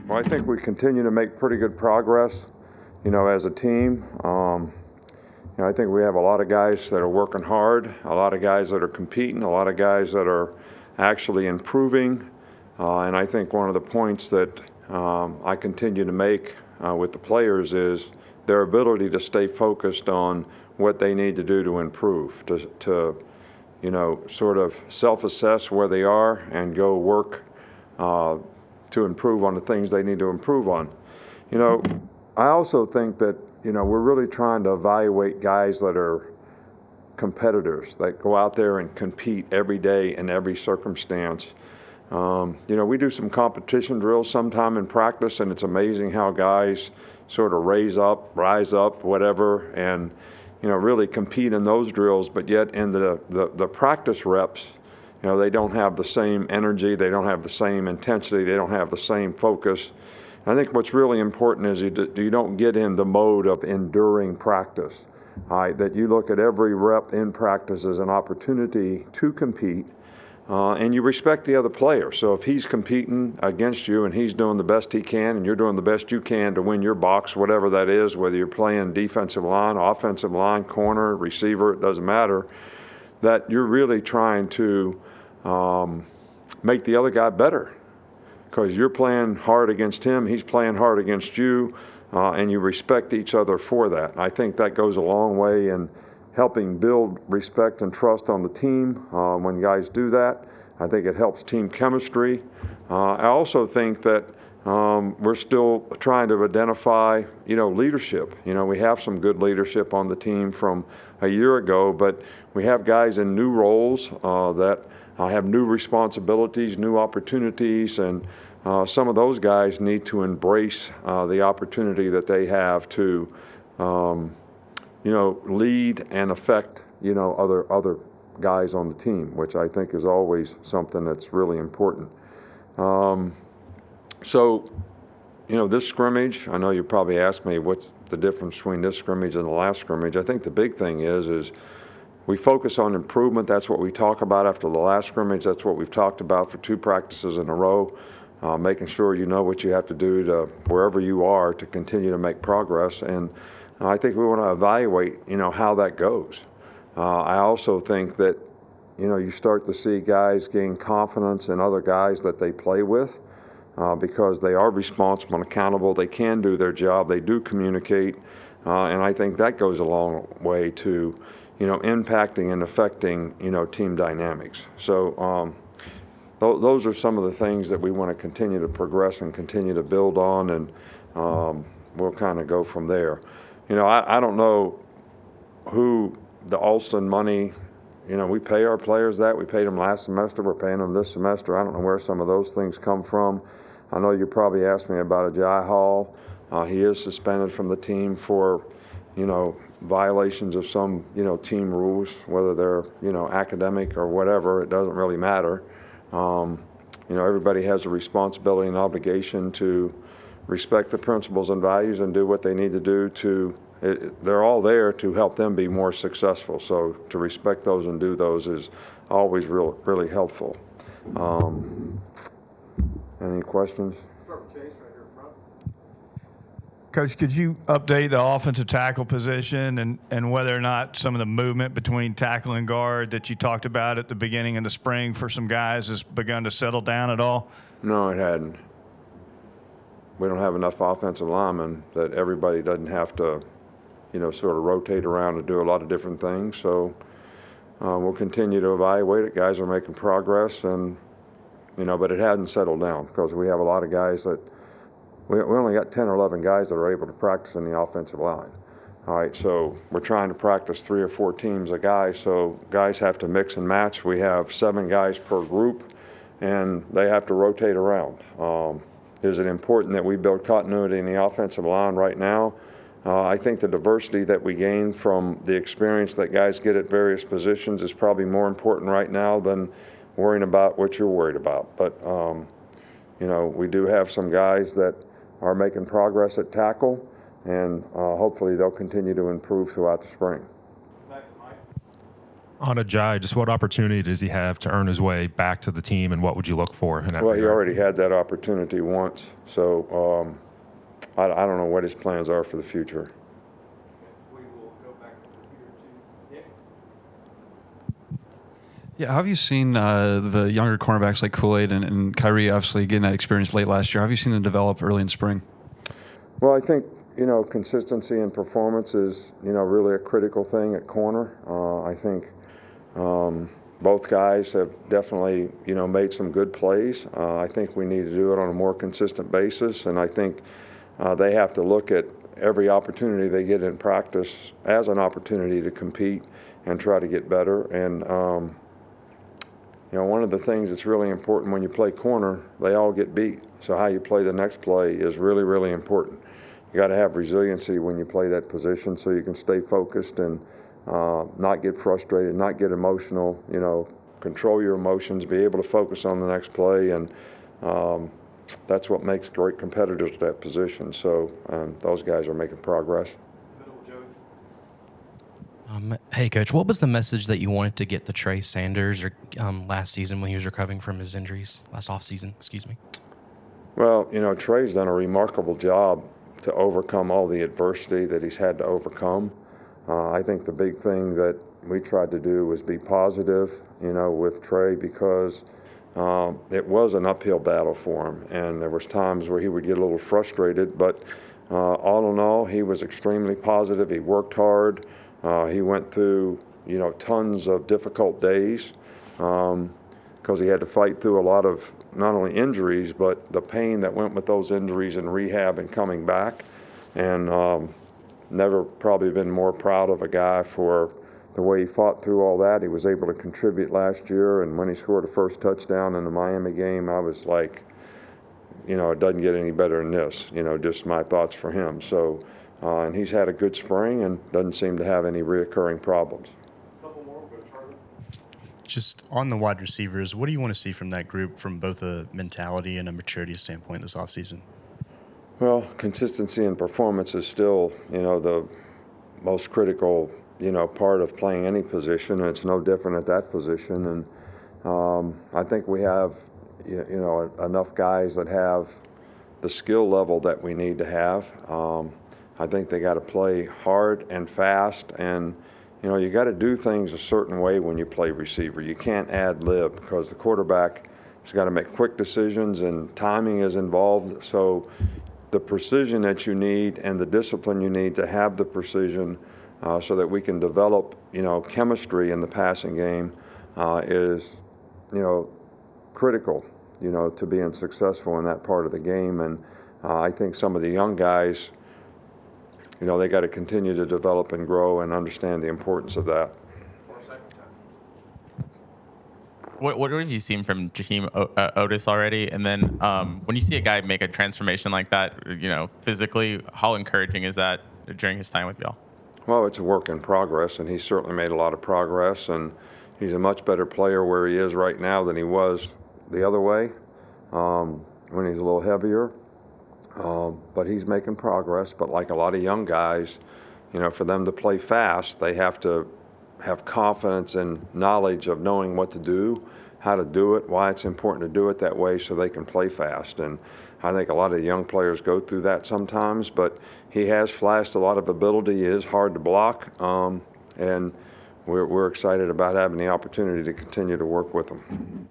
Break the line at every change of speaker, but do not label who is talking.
Well, I think we continue to make pretty good progress, as a team. I think we have a lot of guys that are working hard, a lot of guys that are competing, a lot of guys that are actually improving. And I think one of the points that I continue to make with the players is their ability to stay focused on what they need to do to improve, to sort of self-assess where they are and go work to improve on the things they need to improve on. I also think that, we're really trying to evaluate guys that are competitors, that go out there and compete every day in every circumstance. We do some competition drills sometime in practice, and it's amazing how guys sort of rise up, whatever, and, really compete in those drills, but yet in the practice reps, they don't have the same energy, they don't have the same intensity, they don't have the same focus. I think what's really important is you don't get in the mode of enduring practice, that you look at every rep in practice as an opportunity to compete, and you respect the other player. So if he's competing against you and he's doing the best he can and you're doing the best you can to win your box, whatever that is, whether you're playing defensive line, offensive line, corner, receiver, it doesn't matter, that you're really trying to make the other guy better, because you're playing hard against him, he's playing hard against you, and you respect each other for that. I think that goes a long way in helping build respect and trust on the team when guys do that. I think it helps team chemistry. I also think that we're still trying to identify, leadership. We have some good leadership on the team from a year ago, but we have guys in new roles that have new responsibilities, new opportunities, and some of those guys need to embrace the opportunity that they have to, lead and affect, other guys on the team, which I think is always something that's really important. So, this scrimmage, I know you probably asked me what's the difference between this scrimmage and the last scrimmage. I think the big thing is we focus on improvement. That's what we talk about after the last scrimmage. That's what we've talked about for 2 practices in a row, making sure you know what you have to do to wherever you are to continue to make progress. And I think we want to evaluate, how that goes. I also think that, you start to see guys gain confidence in other guys that they play with because they are responsible and accountable. They can do their job. They do communicate. And I think that goes a long way to, impacting and affecting, team dynamics. So those are some of the things that we want to continue to progress and continue to build on, and we'll kind of go from there. I don't know who the Alston money, we pay our players that. We paid them last semester. We're paying them this semester. I don't know where some of those things come from. I know you probably asked me about Ajay Hall. He is suspended from the team for, violations of some, team rules, whether they're, academic or whatever. It doesn't really matter. Everybody has a responsibility and obligation to respect the principles and values and do what they need to do they're all there to help them be more successful. So to respect those and do those is always really helpful. Any questions?
Coach, could you update the offensive tackle position and whether or not some of the movement between tackle and guard that you talked about at the beginning of the spring for some guys has begun to settle down at all?
No, it hadn't. We don't have enough offensive linemen that everybody doesn't have to, sort of rotate around and do a lot of different things. So we'll continue to evaluate it. Guys are making progress, and but it hasn't settled down because we have a lot of guys that we only got 10 or 11 guys that are able to practice in the offensive line. All right, so we're trying to practice 3 or 4 teams of guys, so guys have to mix and match. We have 7 guys per group, and they have to rotate around. Is it important that we build continuity in the offensive line right now? I think the diversity that we gain from the experience that guys get at various positions is probably more important right now than worrying about what you're worried about. But, we do have some guys that are making progress at tackle, and, hopefully they'll continue to improve throughout the spring.
On Ajay, just what opportunity does he have to earn his way back to the team, and what would you look for in that
Well, he
regard?
already had that opportunity once, so I don't know what his plans are for the future.
We will go back over here to Nick.
Yeah, how have you seen the younger cornerbacks like Kool-Aid and Kyrie obviously getting that experience late last year? How have you seen them develop early in spring?
Well, I think, consistency and performance is, really a critical thing at corner. I think both guys have definitely, made some good plays. I think we need to do it on a more consistent basis, and I think they have to look at every opportunity they get in practice as an opportunity to compete and try to get better. And one of the things that's really important when you play corner, they all get beat. So how you play the next play is really, really important. You got to have resiliency when you play that position so you can stay focused and not get frustrated, not get emotional, control your emotions, be able to focus on the next play. And that's what makes great competitors at that position. So those guys are making progress.
Hey, Coach, what was the message that you wanted to get to Trey Sanders last season when he was recovering from his injuries, last offseason, excuse me?
Well, Trey's done a remarkable job to overcome all the adversity that he's had to overcome. I think the big thing that we tried to do was be positive, with Trey because it was an uphill battle for him, and there was times where he would get a little frustrated, but all in all, he was extremely positive. He worked hard. He went through, tons of difficult days because he had to fight through a lot of not only injuries, but the pain that went with those injuries and rehab and coming back. And never probably been more proud of a guy for the way he fought through all that. He was able to contribute last year, and when he scored the first touchdown in the Miami game, I was like, it doesn't get any better than this, just my thoughts for him. So, and he's had a good spring and doesn't seem to have any reoccurring problems.
Just on the wide receivers, what do you want to see from that group from both a mentality and a maturity standpoint this offseason?
Well, consistency and performance is still, the most critical, part of playing any position, and it's no different at that position. And I think we have, enough guys that have the skill level that we need to have. I think they got to play hard and fast, and you got to do things a certain way when you play receiver. You can't ad lib because the quarterback has got to make quick decisions and timing is involved. So the precision that you need and the discipline you need to have the precision so that we can develop, chemistry in the passing game is, critical, to being successful in that part of the game. And I think some of the young guys, they got to continue to develop and grow and understand the importance of that.
What have you seen from Jaheim Otis already? And then when you see a guy make a transformation like that, physically, how encouraging is that during his time with y'all?
Well, it's a work in progress, and he's certainly made a lot of progress, and he's a much better player where he is right now than he was the other way when he's a little heavier. But he's making progress. But like a lot of young guys, for them to play fast, they have to have confidence and knowledge of knowing what to do, how to do it, why it's important to do it that way so they can play fast. And I think a lot of young players go through that sometimes, but he has flashed a lot of ability. He is hard to block, and we're excited about having the opportunity to continue to work with him.